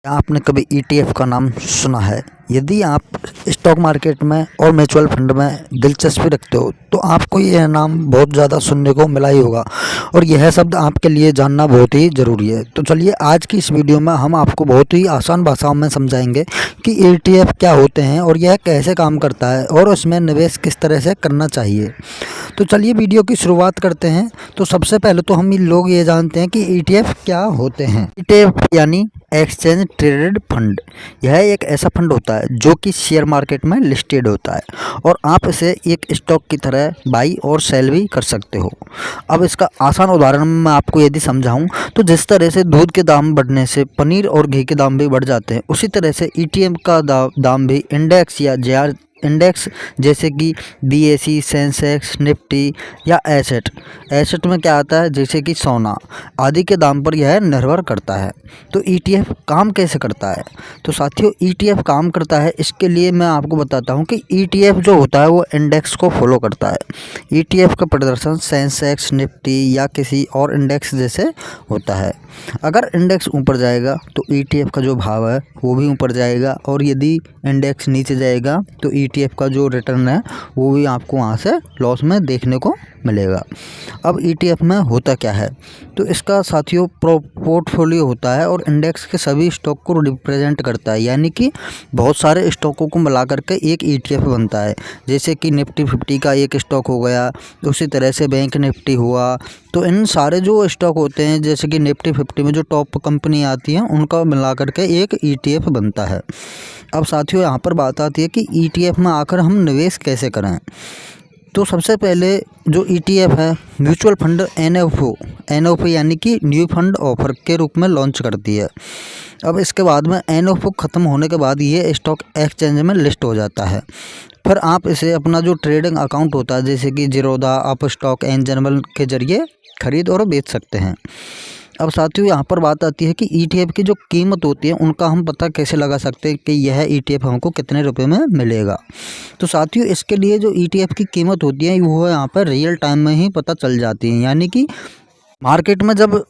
आपने कभी ETF का नाम सुना है? यदि आप स्टॉक मार्केट में और म्यूचुअल फंड में दिलचस्पी रखते हो तो आपको यह नाम बहुत ज़्यादा सुनने को मिला ही होगा और यह शब्द आपके लिए जानना बहुत ही ज़रूरी है। तो चलिए आज की इस वीडियो में हम आपको बहुत ही आसान भाषाओं में समझाएंगे कि ETF क्या होते हैं और यह कैसे काम करता है और उसमें निवेश किस तरह से करना चाहिए। तो चलिए वीडियो की शुरुआत करते हैं। तो सबसे पहले तो हम लोग ये जानते हैं कि ETF क्या होते हैं। ETF यानी एक्सचेंज ट्रेडेड फंड। यह एक ऐसा फंड होता है जो कि शेयर मार्केट में लिस्टेड होता है और आप इसे एक स्टॉक की तरह बाई और सेल भी कर सकते हो। अब इसका आसान उदाहरण मैं आपको यदि समझाऊं तो जिस तरह से दूध के दाम बढ़ने से पनीर और घी के दाम भी बढ़ जाते हैं, उसी तरह से ETF का दाम भी इंडेक्स या JR इंडेक्स जैसे कि BSE, सेंसेक्स, निफ्टी या एसेट में क्या आता है जैसे कि सोना आदि के दाम पर यह निर्भर करता है। तो ETF काम कैसे करता है? तो साथियों ETF काम करता है, इसके लिए मैं आपको बताता हूं कि ETF जो होता है वो इंडेक्स को फॉलो करता है। ETF का प्रदर्शन सेंसेक्स, निफ्टी या किसी और इंडेक्स जैसे होता है। अगर इंडेक्स ऊपर जाएगा तो ETF का जो भाव है वो भी ऊपर जाएगा और यदि इंडेक्स नीचे जाएगा तो ETF का जो रिटर्न है वो भी आपको वहाँ से लॉस में देखने को मिलेगा। अब ETF में होता क्या है? तो इसका साथियों पोर्टफोलियो होता है और इंडेक्स के सभी स्टॉक को रिप्रेजेंट करता है, यानी कि बहुत सारे स्टॉकों को मिला करके एक ETF बनता है। जैसे कि निफ्टी 50 का एक स्टॉक हो गया, उसी तरह से बैंक निफ्टी हुआ। तो इन सारे जो स्टॉक होते हैं जैसे कि निफ्टी 50 में जो टॉप कंपनी आती हैं उनका मिला करके एक ETF बनता है। अब साथियों यहाँ पर बात आती है कि ETF में आकर हम निवेश कैसे करें। तो सबसे पहले जो ETF है म्यूचुअल फंड NFO यानी कि न्यू फंड ऑफर के रूप में लॉन्च करती है। अब इसके बाद में NFO ख़त्म होने के बाद ये स्टॉक एक्सचेंज में लिस्ट हो जाता है। फिर आप इसे अपना जो ट्रेडिंग अकाउंट होता है जैसे कि ज़ीरोधा, अपस्टॉक एंड जनरल के ज़रिए खरीद और बेच सकते हैं। अब साथियों यहाँ पर बात आती है कि ETF की जो कीमत होती है उनका हम पता कैसे लगा सकते हैं कि यह ETF हमको कितने रुपए में मिलेगा। तो साथियों इसके लिए जो ETF की कीमत होती है वो यहाँ पर रियल टाइम में ही पता चल जाती है, यानी कि मार्केट में जब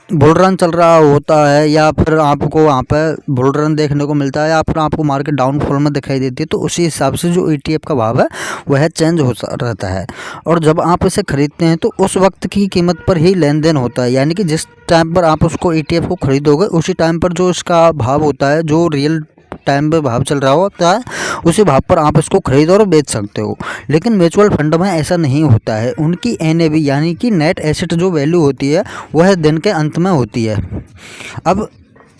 बुल रन चल रहा होता है या फिर आपको वहाँ पर बुल रन देखने को मिलता है या फिर आपको मार्केट डाउनफॉल में दिखाई देती है, तो उसी हिसाब से जो ETF का भाव है वह चेंज हो रहता है। और जब आप इसे खरीदते हैं तो उस वक्त की कीमत पर ही लेन देन होता है, यानी कि जिस टाइम पर आप उसको ETF को खरीदोगे उसी टाइम पर जो इसका भाव होता है, जो रियल टाइम पे भाव चल रहा होता है उसी भाव पर आप इसको खरीद और बेच सकते हो। लेकिन म्यूचुअल फंड में ऐसा नहीं होता है। उनकी NAV यानी कि नेट एसेट जो वैल्यू होती है वह दिन के अंत में होती है।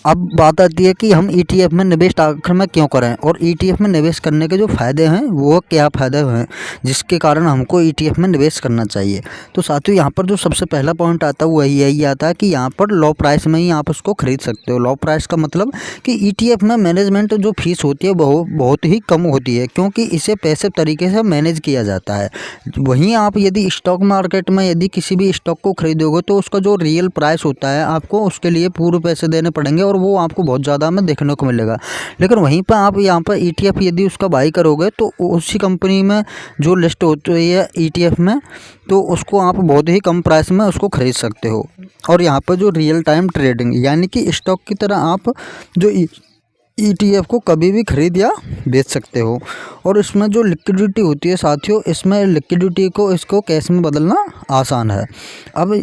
अब बात आती है कि हम ETF में निवेश आखिर में क्यों करें और ETF में निवेश करने के जो फ़ायदे हैं वो क्या फ़ायदे हैं जिसके कारण हमको ETF में निवेश करना चाहिए। तो साथियों यहाँ पर जो सबसे पहला पॉइंट आता है वही यही आता है कि यहाँ पर लो प्राइस में ही आप उसको खरीद सकते हो। लो प्राइस का मतलब कि ETF में मैनेजमेंट जो फीस होती है बहुत ही कम होती है, क्योंकि इसे पैसिव तरीके से मैनेज किया जाता है। वहीं आप यदि स्टॉक मार्केट में यदि किसी भी स्टॉक को खरीदोगे तो उसका जो रियल प्राइस होता है आपको उसके लिए पूरे पैसे देने पड़ेंगे और वो आपको बहुत ज़्यादा में देखने को मिलेगा। लेकिन वहीं पर आप यहाँ पर ETF यदि उसका बाई करोगे तो उसी कंपनी में जो लिस्ट होती है ETF में, तो उसको आप बहुत ही कम प्राइस में उसको खरीद सकते हो। और यहाँ पर जो रियल टाइम ट्रेडिंग यानी कि स्टॉक की तरह आप जो ETF को कभी भी खरीद या बेच सकते हो। और इसमें जो लिक्विडिटी होती है साथियों, इसमें लिक्विडिटी को इसको कैश में बदलना आसान है। अब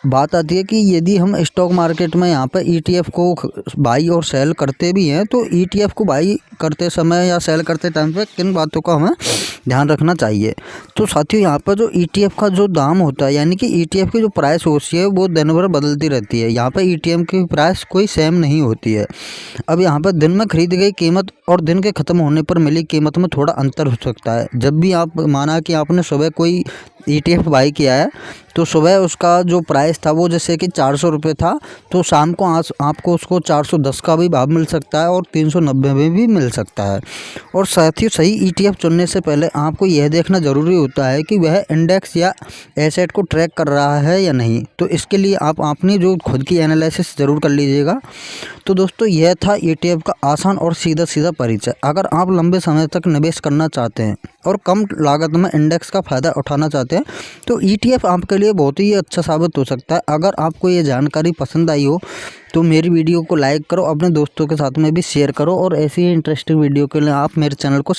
बात आती है कि यदि हम स्टॉक मार्केट में यहाँ पर ETF को बाई और सेल करते भी हैं तो ETF को बाई करते समय या सेल करते टाइम पे किन बातों का हमें ध्यान रखना चाहिए। तो साथियों यहाँ पर जो ETF का जो दाम होता है यानी कि ETF की जो प्राइस होती है वो दिन भर बदलती रहती है। यहाँ पर ETF की प्राइस कोई सेम नहीं होती है। अब यहाँ पर दिन में खरीदी गई कीमत और दिन के ख़त्म होने पर मिली कीमत में थोड़ा अंतर हो सकता है। जब भी आप माना कि आपने सुबह कोई ETF बाई किया है तो सुबह उसका जो प्राइस था वो जैसे कि 400 रुपये था, तो शाम को आपको उसको 410 का भी भाव मिल सकता है और 390 में भी मिल सकता है। और साथ ही सही ETF चुनने से पहले आपको यह देखना ज़रूरी होता है कि वह इंडेक्स या एसेट को ट्रैक कर रहा है या नहीं। तो इसके लिए आप अपनी जो खुद की एनालिसिस ज़रूर कर लीजिएगा। तो दोस्तों यह था ETF का आसान और सीधा परिचय। अगर आप लंबे समय तक निवेश करना चाहते हैं और कम लागत में इंडेक्स का फ़ायदा उठाना चाहते हैं तो ETF आपके लिए बहुत ही अच्छा साबित हो सकता है। अगर आपको ये जानकारी पसंद आई हो तो मेरी वीडियो को लाइक करो, अपने दोस्तों के साथ में भी शेयर करो और ऐसी ही इंटरेस्टिंग वीडियो के लिए आप मेरे चैनल को